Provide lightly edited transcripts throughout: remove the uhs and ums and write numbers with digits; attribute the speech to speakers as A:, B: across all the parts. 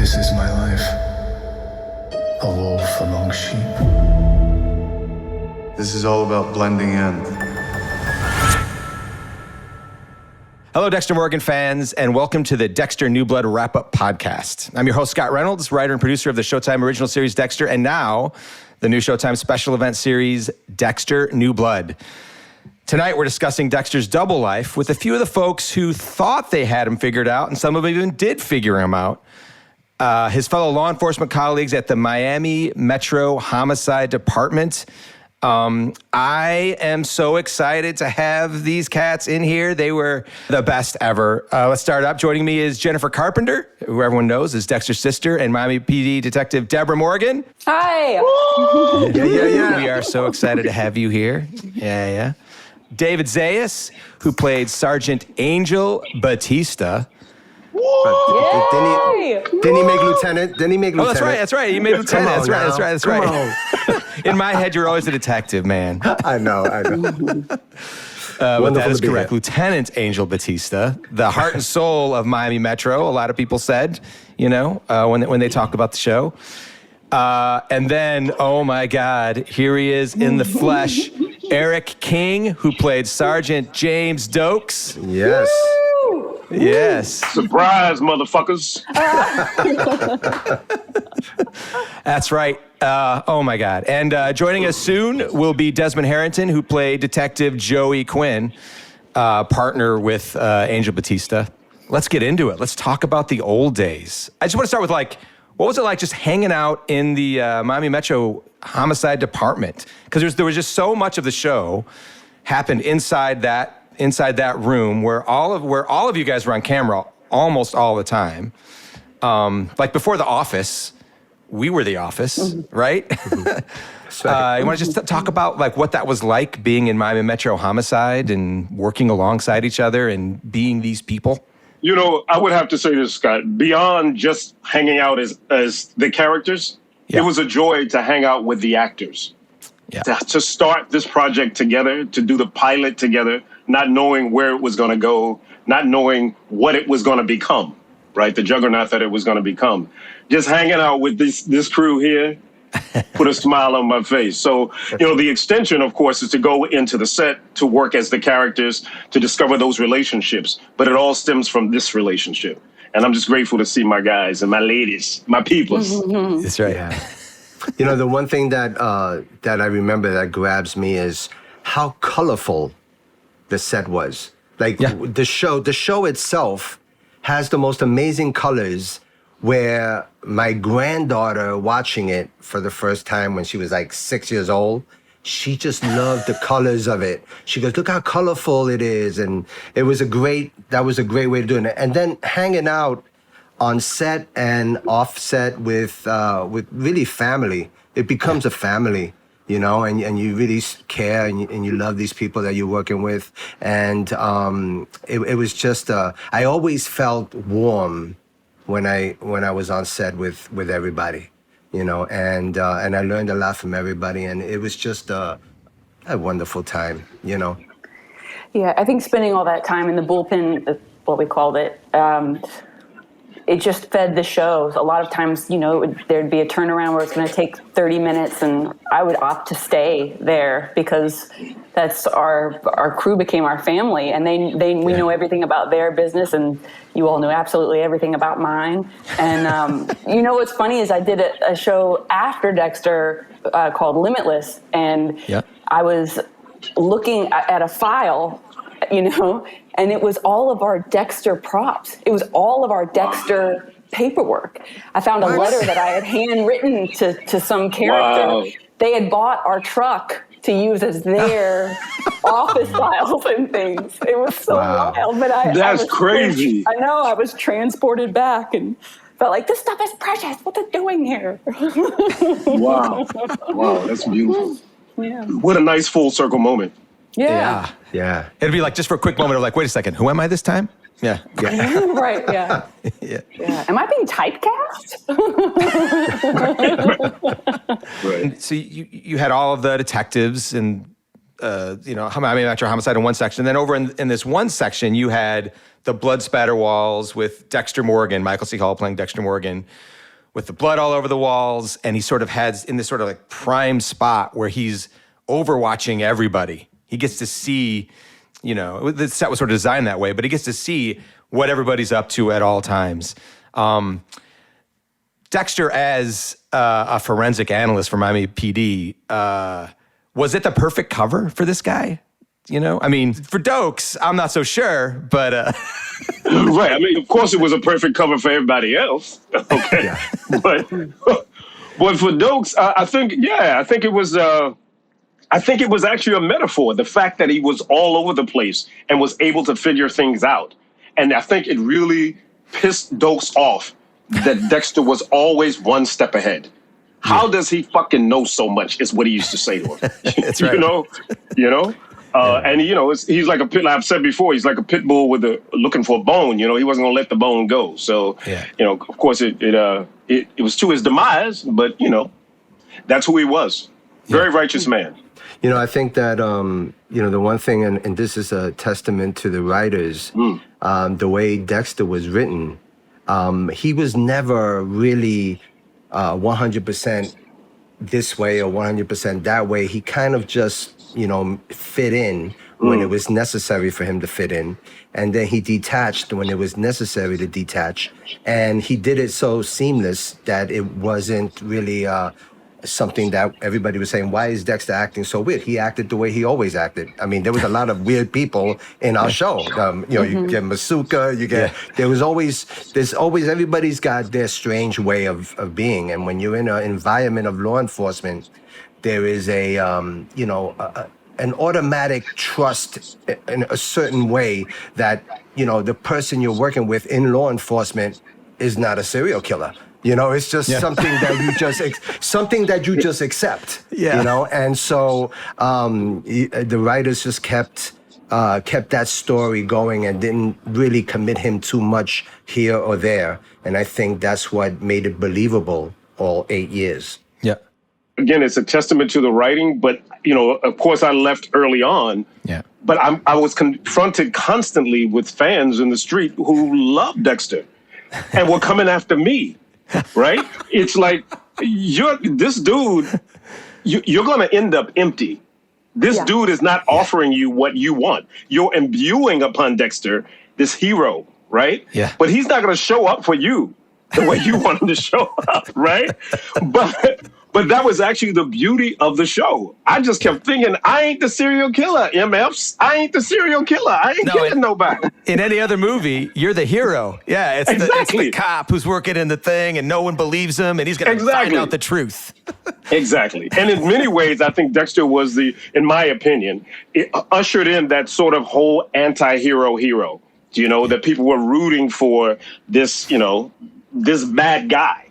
A: This is my life. A wolf among sheep.
B: This is all about blending in.
C: Hello, Dexter Morgan fans, and welcome to the Dexter New Blood Wrap-Up Podcast. I'm your host, Scott Reynolds, writer and producer of the Showtime original series Dexter, and now the new Showtime special event series, Dexter New Blood. Tonight, we're discussing Dexter's double life with a few of the folks who thought they had him figured out, and some of them even did figure him out. His fellow law enforcement colleagues at the Miami Metro Homicide Department. I am so excited to have these cats in here. They were the best ever. Let's start up. Joining me is Jennifer Carpenter, who everyone knows is Dexter's sister, and Miami PD Detective Debra Morgan.
D: Hi.
C: Yeah. We are so excited to have you here. Yeah. David Zayas, who played Sergeant Angel Batista.
E: Didn't he make lieutenant?
C: Oh, that's right. He made lieutenant. That's right. In my head, you're always a detective, man.
E: I know.
C: But that is correct. Lieutenant Angel Batista, the heart and soul of Miami Metro, a lot of people said, when they talk about the show. And then, oh my God, here he is in the flesh. Erik King, who played Sergeant James Doakes.
E: Yes.
D: Woo!
C: Yes.
F: Surprise, motherfuckers.
C: That's right. Oh my God. And joining us soon will be Desmond Harrington, who played Detective Joey Quinn, partner with Angel Batista. Let's get into it. Let's talk about the old days. I just want to start with what was it like just hanging out in the Miami Metro Homicide Department? Because there was just so much of the show happened inside that room where all of you guys were on camera almost all the time. Like before The Office, we were The Office, right? Mm-hmm. You want to just talk about what that was like being in Miami Metro Homicide and working alongside each other and being these people?
F: I would have to say this, Scott. Beyond just hanging out as the characters, It was a joy to hang out with the actors. Yeah. To start this project together, to do the pilot together, not knowing where it was going to go, not knowing what it was going to become, right? The juggernaut that it was going to become. Just hanging out with this crew here put a smile on my face. So, the extension, of course, is to go into the set, to work as the characters, to discover those relationships. But it all stems from this relationship. And I'm just grateful to see my guys and my ladies, my peoples.
C: Mm-hmm. That's right.
E: Yeah. The one thing that I remember that grabs me is how colorful the set was. The show itself has the most amazing colors, where my granddaughter watching it for the first time when she was 6 years old, she just loved the colors of it. She goes, look how colorful it is. And that was a great way to do it. And then hanging out on set and off set with really family. It becomes a family, and you really care and you love these people that you're working with. And it was just, I always felt warm when I was on set with everybody, and I learned a lot from everybody, and it was just a wonderful time,
D: Yeah, I think spending all that time in the bullpen, what we called it, it just fed the show. A lot of times, there'd be a turnaround where it's going to take 30 minutes, and I would opt to stay there because that's our crew became our family, and we know everything about their business, and you all know absolutely everything about mine. And what's funny is I did a show after Dexter called Limitless, and I was looking at a file, and it was all of our Dexter props. It was all of our Dexter paperwork. I found a letter that I had handwritten to some character. Wow. They had bought our truck to use as their office files and things. It was so wild. But
F: That's crazy.
D: I know. I was transported back and felt like, this stuff is precious. What's it doing here?
F: Wow, that's beautiful.
D: Yeah.
F: What a nice full circle moment.
D: Yeah.
C: It'd be just for a quick moment of wait a second, who am I this time? Yeah.
D: Right, yeah. Am I being typecast?
F: Right.
C: So you had all of the detectives and Miami Metro Homicide in one section. And then over in this one section, you had the blood spatter walls with Dexter Morgan, Michael C. Hall playing Dexter Morgan, with the blood all over the walls, and he sort of has in this sort of like prime spot where he's overwatching everybody. He gets to see, the set was sort of designed that way, but he gets to see what everybody's up to at all times. Dexter as a forensic analyst for Miami PD, was it the perfect cover for this guy? I mean, for Doakes, I'm not so sure, but...
F: Right. I mean, of course it was a perfect cover for everybody else. Okay.
E: Yeah.
F: But for Doakes, I think it was... I think it was actually a metaphor, the fact that he was all over the place and was able to figure things out. And I think it really pissed Doakes off that Dexter was always one step ahead. How does he fucking know so much is what he used to say to him.
C: That's right.
F: And he's like a pit. I've said before, he's like a pit bull looking for a bone. He wasn't gonna let the bone go. So, of course, it was to his demise. But that's who he was. Very righteous man.
E: I think that the one thing, and this is a testament to the writers, the way Dexter was written. He was never really 100% this way or 100% that way. He kind of just fit in when it was necessary for him to fit in. And then he detached when it was necessary to detach. And he did it so seamless that it wasn't really something that everybody was saying, why is Dexter acting so weird? He acted the way he always acted. I mean, there was a lot of weird people in our show. You get Masuka, there's always, everybody's got their strange way of being. And when you're in an environment of law enforcement, there is an automatic trust in a certain way that, the person you're working with in law enforcement is not a serial killer. It's just something that you just accept. Yeah. And so the writers just kept that story going and didn't really commit him too much here or there. And I think that's what made it believable all 8 years.
C: Yeah.
F: Again, it's a testament to the writing, but of course I left early on. Yeah. But I was confronted constantly with fans in the street who loved Dexter and were coming after me. Right? It's like, this dude, you're going to end up empty. This dude is not offering you what you want. You're imbuing upon Dexter this hero, right? Yeah. But he's not going to show up for you the way you want him to show up, right? But that was actually the beauty of the show. I just kept thinking, I ain't the serial killer, MFs. I ain't the serial killer. I ain't killing nobody.
C: In any other movie, you're the hero. Yeah, it's the cop who's working in the thing and no one believes him and he's going to find out the truth.
F: Exactly. And in many ways, I think Dexter was in my opinion, it ushered in that sort of whole anti-hero hero, that people were rooting for this, this bad guy,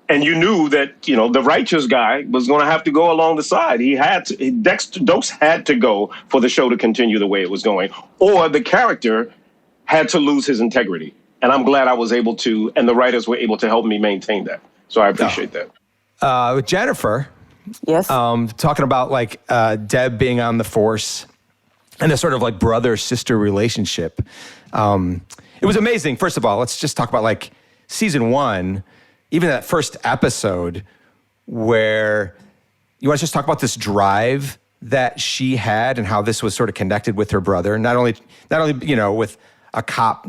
F: and you knew that, the righteous guy was going to have to go along the side. Doakes had to go for the show to continue the way it was going, or the character had to lose his integrity. And I'm glad I was able to, and the writers were able to help me maintain that. So I appreciate that.
C: With Jennifer,
D: yes,
C: talking about Deb being on the force and the sort of brother-sister relationship. It was amazing. First of all, let's just talk about season 1. Even that first episode where you want to just talk about this drive that she had and how this was sort of connected with her brother, not only with a cop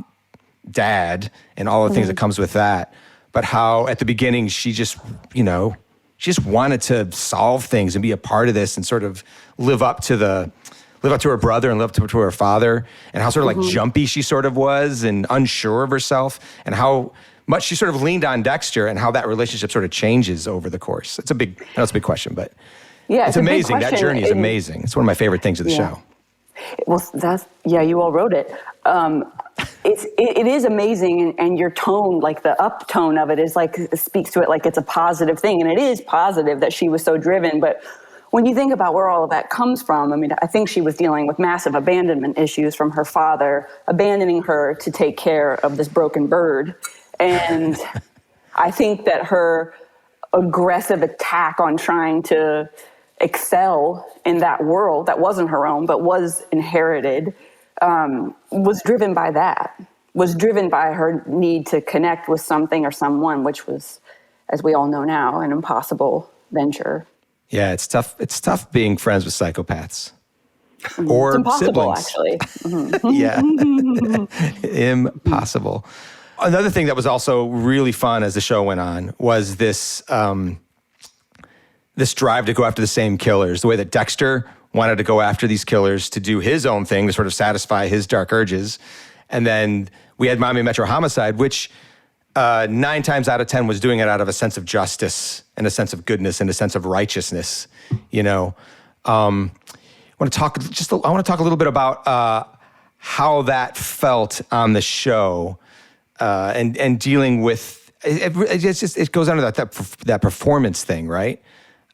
C: dad and all the things that comes with that, but how at the beginning she just wanted to solve things and be a part of this and sort of live up to her brother and live up to her father, and how sort of jumpy she sort of was and unsure of herself, and how much she sort of leaned on Dexter and how that relationship sort of changes over the course. That's a big question, but it's amazing. That journey is amazing. It's one of my favorite things of the show.
D: Well, you all wrote it. It is amazing, and your tone, the up tone of it is speaks to it like it's a positive thing, and it is positive that she was so driven. But when you think about where all of that comes from, I mean, I think she was dealing with massive abandonment issues from her father, abandoning her to take care of this broken bird. And I think that her aggressive attack on trying to excel in that world that wasn't her own, but was inherited, was driven by that, was driven by her need to connect with something or someone, which was, as we all know now, an impossible venture.
C: Yeah, it's tough. It's tough being friends with psychopaths. Or
D: it's impossible,
C: siblings.
D: actually.
C: Yeah. Impossible. Another thing that was also really fun as the show went on was this this drive to go after the same killers. The way that Dexter wanted to go after these killers to do his own thing to sort of satisfy his dark urges. And then we had Miami Metro Homicide, which 9 times out of 10 was doing it out of a sense of justice and a sense of goodness and a sense of righteousness, you know. I want to talk a little bit about how that felt on the show, and dealing with it goes under that performance thing, right?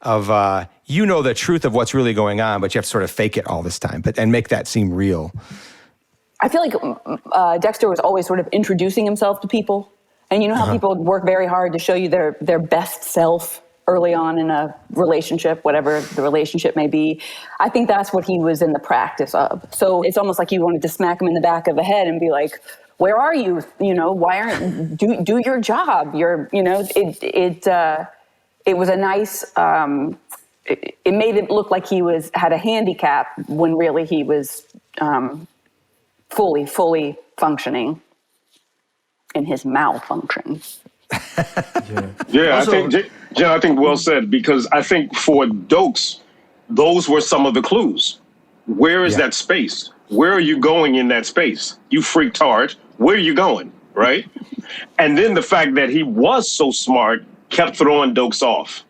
C: Of the truth of what's really going on, but you have to sort of fake it all this time, and make that seem real.
D: I feel like Dexter was always sort of introducing himself to people, and you know how people work very hard to show you their best self early on in a relationship, whatever the relationship may be. I think that's what he was in the practice of. So it's almost like you wanted to smack him in the back of the head and be like, where are you? You know, why aren't, do your job? It was a nice, it made it look like he had a handicap when really he was fully functioning in his malfunction.
F: Yeah, also, I think well said, because I think for Doakes, those were some of the clues. Where is that space? Where are you going in that space? You freaked hard. Where are you going, right? And then the fact that he was so smart kept throwing Doakes off,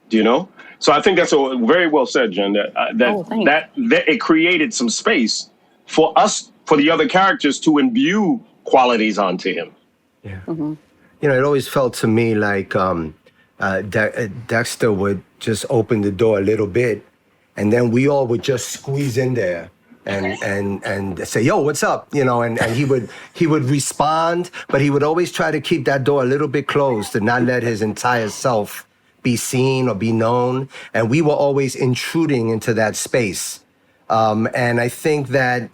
F: you know? So I think that's very well said, Jen, that it created some space for us, for the other characters to imbue qualities onto him.
E: Yeah. Mm-hmm. You know, it always felt to me like Dexter would just open the door a little bit, and then we all would just squeeze in there and say, "Yo, what's up?" You know, and he would respond, but he would always try to keep that door a little bit closed to not let his entire self be seen or be known. And we were always intruding into that space. And I think that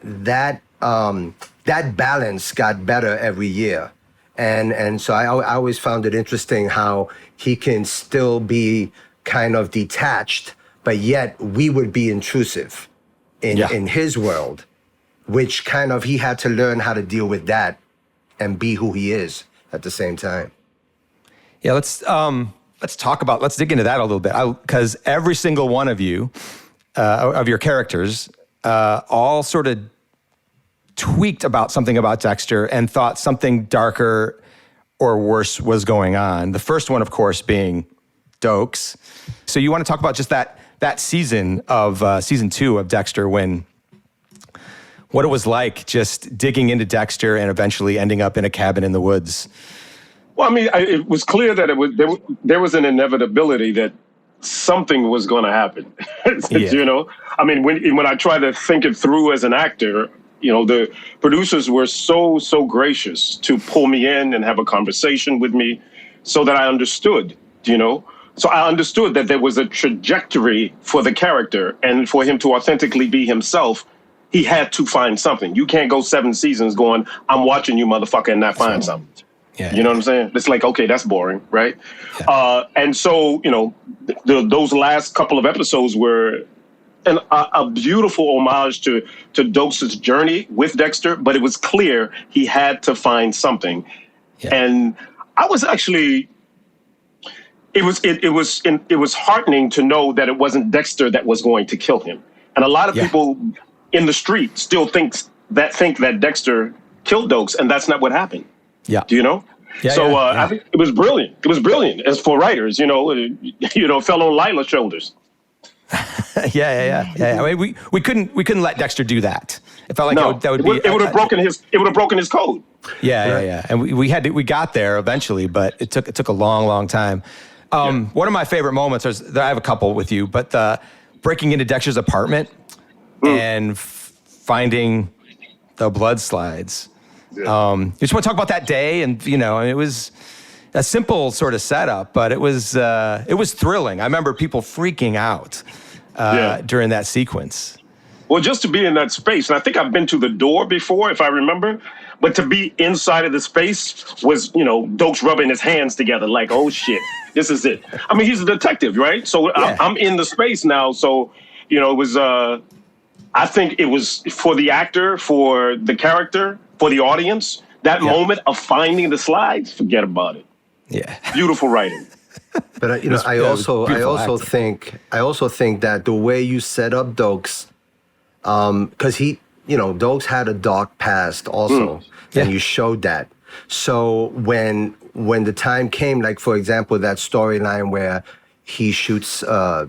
E: balance got better every year. And so I always found it interesting how he can still be kind of detached, but yet we would be intrusive in his world, which kind of he had to learn how to deal with that and be who he is at the same time.
C: Yeah, let's dig into that a little bit, because every single one of you, of your characters, all sort of tweaked about something about Dexter and thought something darker or worse was going on. The first one, of course, being Doakes. So you want to talk about just that season of season 2 of Dexter, what it was like just digging into Dexter and eventually ending up in a cabin in the woods.
F: Well, I mean, it was clear that there was an inevitability that something was going to happen. You know, I mean, when I try to think it through as an actor, you know, the producers were so gracious to pull me in and have a conversation with me so that I understood, you know. So I understood that there was a trajectory for the character, and for him to authentically be himself, he had to find something. You can't go 7 seasons going, I'm watching you, motherfucker, and not find something. Yeah, you know what I'm saying? It's like, okay, that's boring, right? Yeah. And so, you know, those last couple of episodes were a beautiful homage to Doakes' journey with Dexter, but it was clear he had to find something. Yeah. And I was actually, it was heartening to know that it wasn't Dexter that was going to kill him. And a lot of people in the street still think that Dexter killed Doakes, and that's not what happened. Yeah. Do you know? Yeah, I think it was brilliant. It was brilliant as for writers, you know, fell on Lila's shoulders.
C: Yeah. I mean, we couldn't let Dexter do that. It felt like that would be.
F: It would have broken his code.
C: Yeah. And we got there eventually, but it took a long time. One of my favorite moments I have a couple with you, but breaking into Dexter's apartment and finding the blood slides. Yeah. You just want to talk about that day, and you know, it was a simple sort of setup, but it was thrilling. I remember people freaking out during that sequence.
F: Well, just to be in that space, and I think I've been to the door before, if I remember, but to be inside of the space was, Doakes rubbing his hands together like, oh shit, this is it. I mean, he's a detective, right? So I'm in the space now. So, it was, I think it was for the actor, for the character, for the audience, that moment of finding the slides, forget about it.
C: Yeah.
F: Beautiful writing.
E: But I also think that the way you set up Doakes, because Doakes had a dark past also, and you showed that. So when the time came, like for example, that storyline where he shoots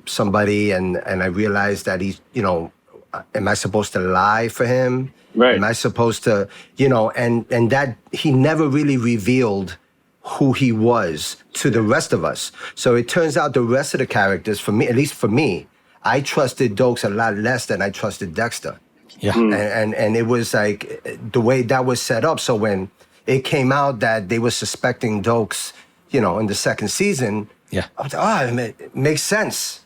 E: somebody, and I realized that he's, am I supposed to lie for him?
F: Right.
E: Am I supposed to, and that he never really revealed who he was to the rest of us. So it turns out the rest of the characters, for me, at least for me, I trusted Doakes a lot less than I trusted Dexter.
C: Yeah.
E: And it was like the way that was set up. So when it came out that they were suspecting Doakes, in the second season, I was like, it makes sense.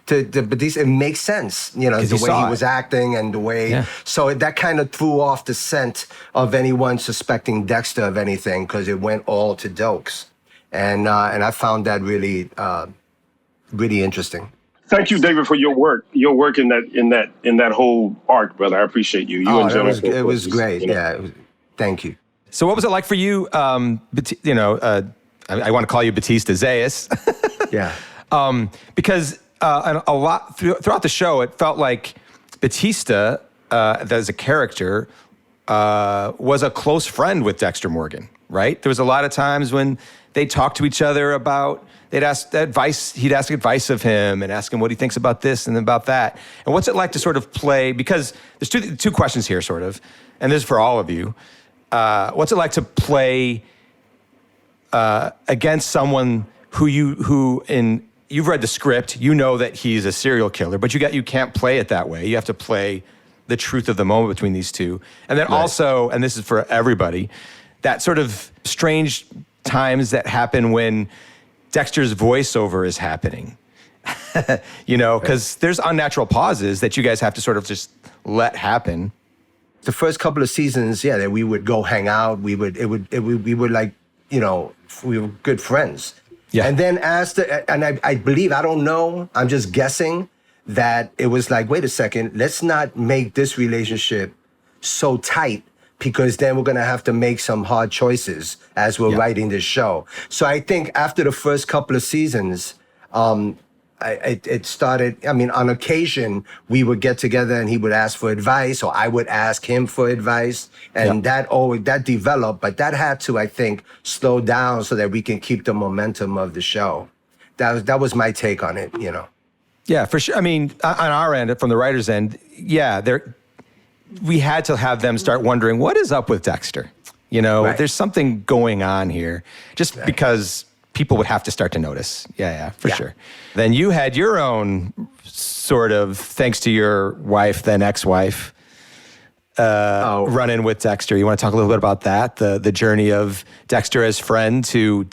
E: To Batista, it makes sense, the way he was acting and the way. So that kind of threw off the scent of anyone suspecting Dexter of anything because it went all to Doakes, and I found that really, really interesting.
F: Thank you, David, for your work. Your work in that whole arc, brother. I appreciate you. You and Jennifer.
E: It was great. Thank you.
C: So what was it like for you? I want to call you Batista, Zayas.
E: Yeah.
C: Because. And a lot throughout the show, it felt like Batista, as a character, was a close friend with Dexter Morgan, right? There was a lot of times when they talked to each other about, they'd ask advice, he'd ask advice of him and ask him what he thinks about this and about that. And what's it like to sort of play, because there's two questions here sort of, and this is for all of you. What's it like to play against someone you've read the script, you know that he's a serial killer, but you can't play it that way. You have to play the truth of the moment between these two. And then also, and this is for everybody, that sort of strange times that happen when Dexter's voiceover is happening. Because there's unnatural pauses that you guys have to sort of just let happen.
E: The first couple of seasons, that we would go hang out. We were like, we were good friends. Yeah. And then I believe, I don't know, I'm just guessing that it was like, wait a second, let's not make this relationship so tight because then we're going to have to make some hard choices as we're writing this show. So I think after the first couple of seasons, it started, on occasion, we would get together and he would ask for advice or I would ask him for advice. And that developed, but that had to, I think, slow down so that we can keep the momentum of the show. That was my take on it,
C: Yeah, for sure. On our end, from the writer's end, we had to have them start wondering, what is up with Dexter? There's something going on here. Just because people would have to start to notice. Yeah, for sure. Then you had your own sort of, thanks to your wife, then ex-wife, run-in with Dexter. You want to talk a little bit about that? The journey of Dexter as friend to,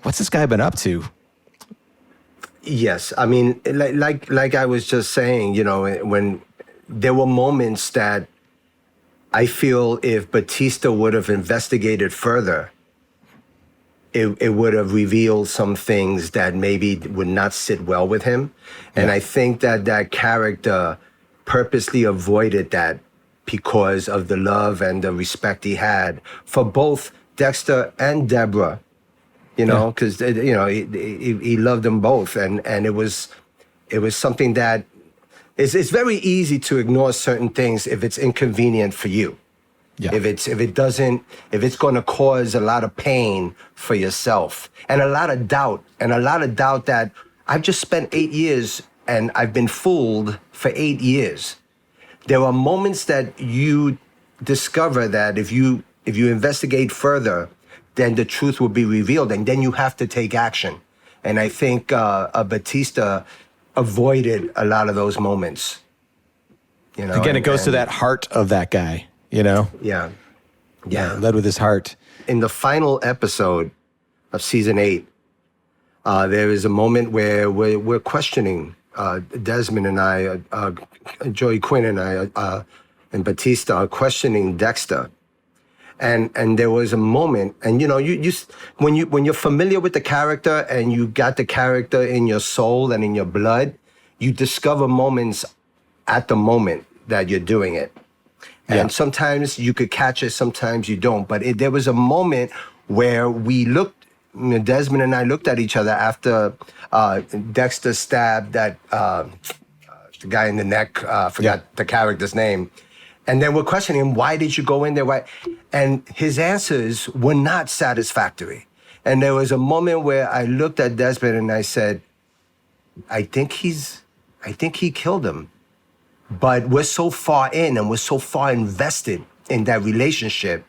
C: what's this guy been up to?
E: Yes, like I was just saying, when there were moments that I feel if Batista would have investigated further, it would have revealed some things that maybe would not sit well with him. And I think that character purposely avoided that because of the love and the respect he had for both Dexter and Debra, because, he loved them both. And it was something that it's very easy to ignore certain things if it's inconvenient for you. Yeah. If it's going to cause a lot of pain for yourself and a lot of doubt that I've just spent 8 years and I've been fooled for 8 years. There are moments that you discover that if you investigate further, then the truth will be revealed and then you have to take action. And I think Batista avoided a lot of those moments.
C: Again, it goes to that heart of that guy.
E: Yeah.
C: Led with his heart.
E: In the final episode of season 8, there is a moment where we're questioning Desmond and I, Joey Quinn and I, and Batista are questioning Dexter. And there was a moment, and you know, when you're familiar with the character and you got the character in your soul and in your blood, you discover moments at the moment that you're doing it. And sometimes you could catch it, sometimes you don't. But there was a moment where we looked, Desmond and I looked at each other after Dexter stabbed that the guy in the neck, forgot the character's name. And then we're questioning him, why did you go in there? Why? And his answers were not satisfactory. And there was a moment where I looked at Desmond and I said, I think he killed him. But we're so far in and we're so far invested in that relationship.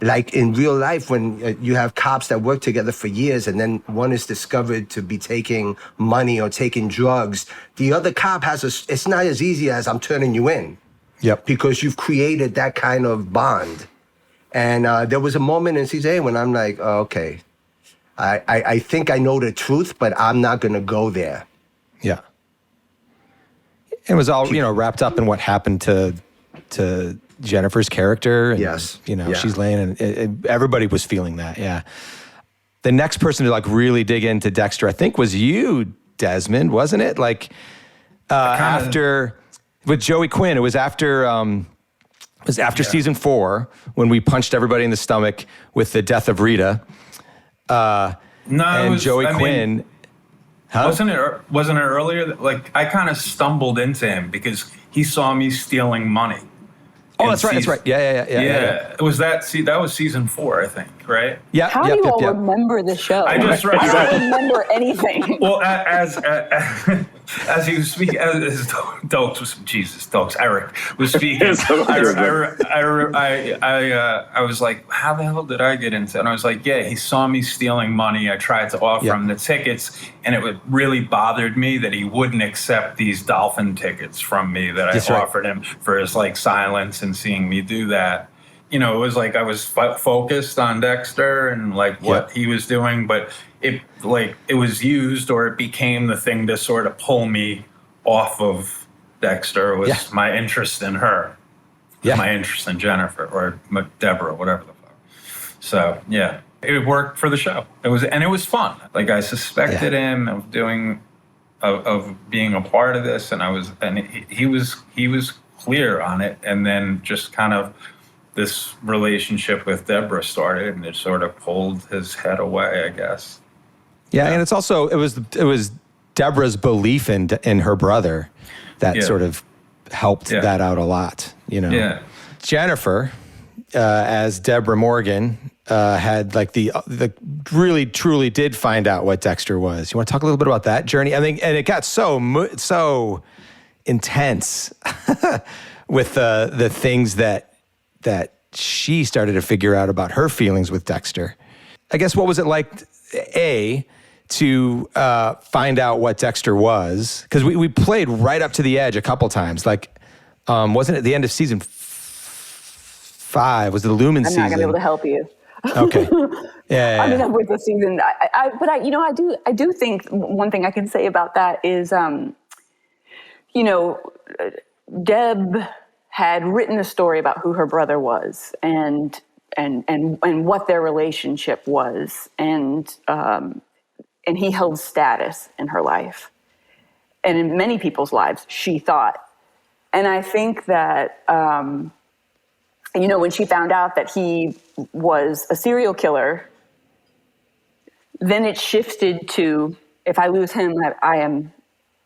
E: Like in real life, when you have cops that work together for years and then one is discovered to be taking money or taking drugs, the other cop it's not as easy as I'm turning you in. Yep. Because you've created that kind of bond. And there was a moment in season 8 when I'm like, oh, okay, I think I know the truth, but I'm not going to go there. Yeah.
C: It was all, wrapped up in what happened to Jennifer's character. And,
E: yes.
C: She's laying, and everybody was feeling that, yeah. The next person to, really dig into Dexter, I think, was you, Desmond, wasn't it? After... With Joey Quinn, it was after season 4 when we punched everybody in the stomach with the death of Rita. Joey Quinn.
G: Wasn't it earlier? I kind of stumbled into him because he saw me stealing money.
C: Oh, that's right. That's right. Yeah.
G: It was that was season 4, I think, right?
C: Yeah.
D: How do you all remember the show?
G: I don't
D: remember anything.
G: Well, as he was speaking, as Doakes was Erik was speaking. I was like, how the hell did I get into it? And I was like, yeah, he saw me stealing money. I tried to offer him the tickets, and it really bothered me that he wouldn't accept these dolphin tickets from me that I offered him for his silence and seeing me do that. It was like I was focused on Dexter and what he was doing, but it was used, or it became the thing to sort of pull me off of Dexter. Was my interest in her, my interest in Jennifer or Debra, whatever the fuck. So it worked for the show. It was fun. I suspected him of being a part of this, and he was clear on it, and then just kind of this relationship with Debra started, and it sort of pulled his head away, I guess.
C: Yeah, and it's also it was Debra's belief in her brother that sort of helped that out a lot. Yeah. Jennifer, as Debra Morgan, had the really truly did find out what Dexter was. You want to talk a little bit about that journey? I think, and it got so intense with the things that she started to figure out about her feelings with Dexter. I guess, what was it like, to find out what Dexter was? Because we played right up to the edge a couple times. Wasn't it the end of season 5? Was it the Lumen season?
D: I'm not going to be able to help you.
C: Okay. Yeah.
D: I mean, I'm with the season. I do think one thing I can say about that is, Deb had written a story about who her brother was and what their relationship was, and he held status in her life and in many people's lives, she thought. And I think that when she found out that he was a serial killer, then it shifted to, if I lose him, I am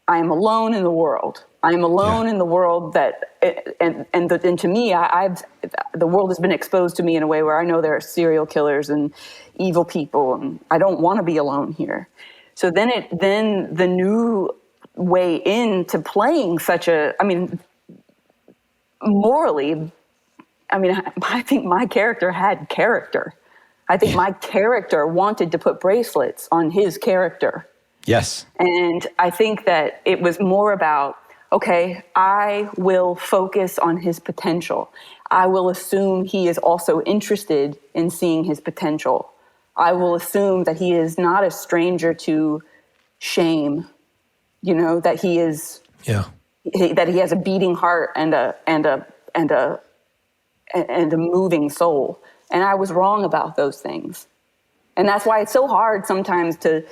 D: alone in the world. I am alone in the world and to me, the world has been exposed to me in a way where I know there are serial killers and evil people, and I don't want to be alone here. So then the new way into playing morally, I think my character had character. I think my character wanted to put bracelets on his character.
C: Yes.
D: And I think that it was more about, okay, I will focus on his potential. I will assume he is also interested in seeing his potential. I will assume that he is not a stranger to shame you know, that he is, that he has a beating heart and a moving soul. And I was wrong about those things. And that's why it's so hard sometimes to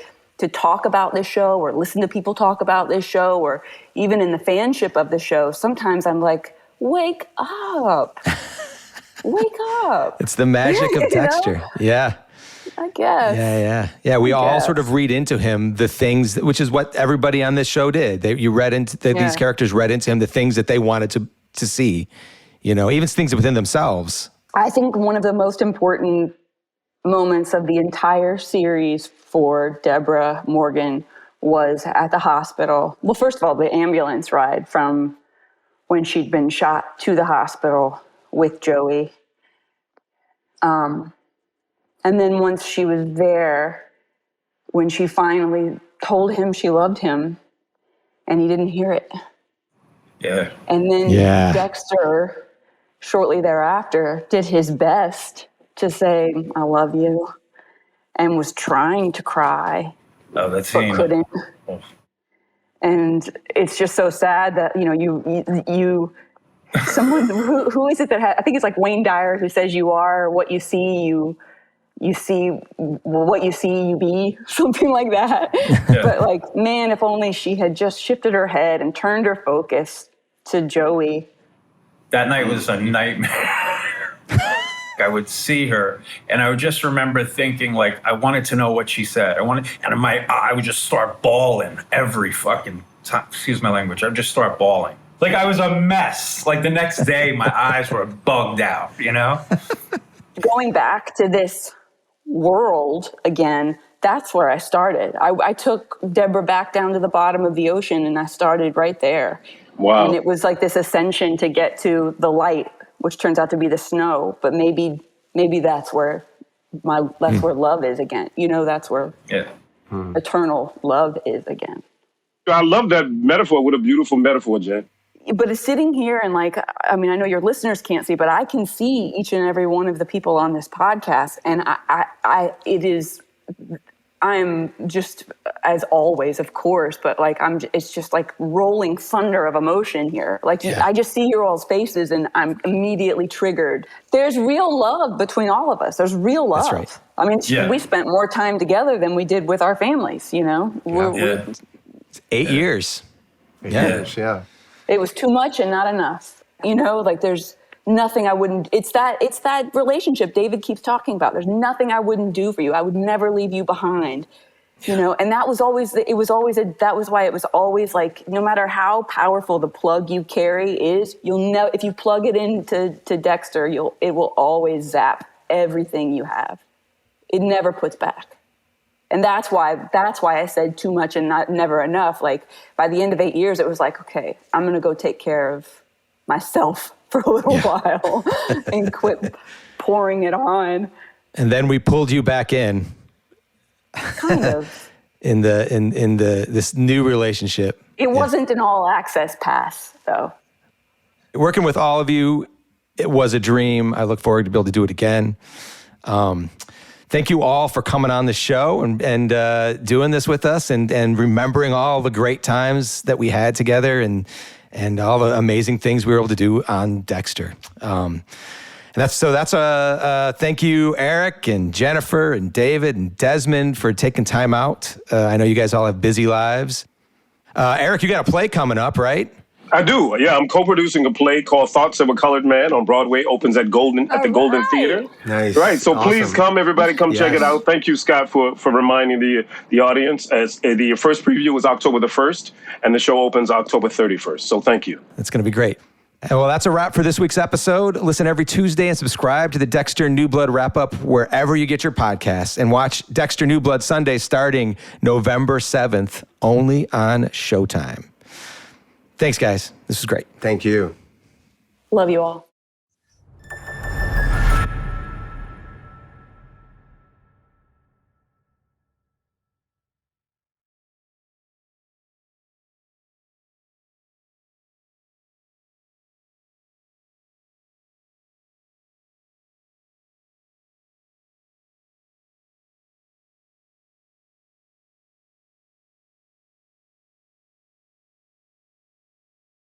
D: talk about this show or listen to people talk about this show, or even in the fanship of the show. Sometimes I'm like, wake up. Wake up.
C: It's the magic of Dexter. Know? Yeah.
D: I guess.
C: Yeah. We all sort of read into him the things, which is what everybody on this show did. These characters read into him the things that they wanted to see, you know, even things within themselves.
D: I think one of the most important moments of the entire series for Debra Morgan was at the hospital. Well, first of all, the ambulance ride from when she'd been shot to the hospital with Joey. And then once she was there, when she finally told him she loved him, and he didn't hear it.
G: Yeah.
D: And then Dexter, shortly thereafter, did his best to say, I love you, and was trying to cry,
G: but
D: couldn't. Oh. And it's just so sad that, you know, you someone, who is it that I think it's like Wayne Dyer, who says you are what you see, you see what you see, you be, something like that. Yeah. But like, man, if only she had just shifted her head and turned her focus to Joey.
G: That night was a nightmare. I would see her, and I would just remember thinking, like, I wanted to know what she said. I would just start bawling every fucking time. Excuse my language. I would just start bawling. Like I was a mess. Like the next day, my eyes were bugged out, you know?
D: Going back to this world again, that's where I started. I took Debra back down to the bottom of the ocean, and I started right there.
F: Wow.
D: And it was like this ascension to get to the light, which turns out to be the snow. But maybe that's where where love is again. You know, that's where eternal love is again.
F: I love that metaphor. What a beautiful metaphor, Jen.
D: But it's sitting here and like, I mean, I know your listeners can't see, but I can see each and every one of the people on this podcast. And I'm just, as always, of course, but like, it's just like rolling thunder of emotion here. Like I just see your all's faces and I'm immediately triggered. There's real love between all of us. There's real love.
C: That's right.
D: I mean, we spent more time together than we did with our families, you know? We're
C: 8 years.
E: 8 years, yeah.
D: It was too much and not enough. You know, like there's nothing I wouldn't, it's that relationship David keeps talking about. There's nothing I wouldn't do for you. I would never leave you behind. You know, and that was always, that was why it was always like, no matter how powerful the plug you carry is, you'll know, if you plug it into Dexter, it will always zap everything you have. It never puts back. And that's why I said too much and never enough. Like by the end of 8 years, it was like, okay, I'm going to go take care of myself for a little while and quit pouring it on.
C: And then we pulled you back in.
D: Kind of.
C: in this new relationship.
D: It wasn't an all access pass though.
C: Working with all of you, it was a dream. I look forward to be able to do it again. Thank you all for coming on the show and doing this with us and remembering all the great times that we had together and all the amazing things we were able to do on Dexter. And that's a thank you, Erik and Jennifer and David and Desmond for taking time out. I know you guys all have busy lives. Erik, you got a play coming up, right?
F: I do. Yeah, I'm co-producing a play called Thoughts of a Colored Man on Broadway. Opens at the Golden Theater.
E: Nice.
F: Right. So
E: awesome.
F: Please come, everybody, come check it out. Thank you, Scott, for reminding the audience. As the first preview was October the 1st, and the show opens October 31st. So thank you.
C: That's going to be great. Well, that's a wrap for this week's episode. Listen every Tuesday and subscribe to the Dexter New Blood Wrap-Up wherever you get your podcasts. And watch Dexter New Blood Sunday starting November 7th, only on Showtime. Thanks, guys. This was great.
E: Thank you.
D: Love you all.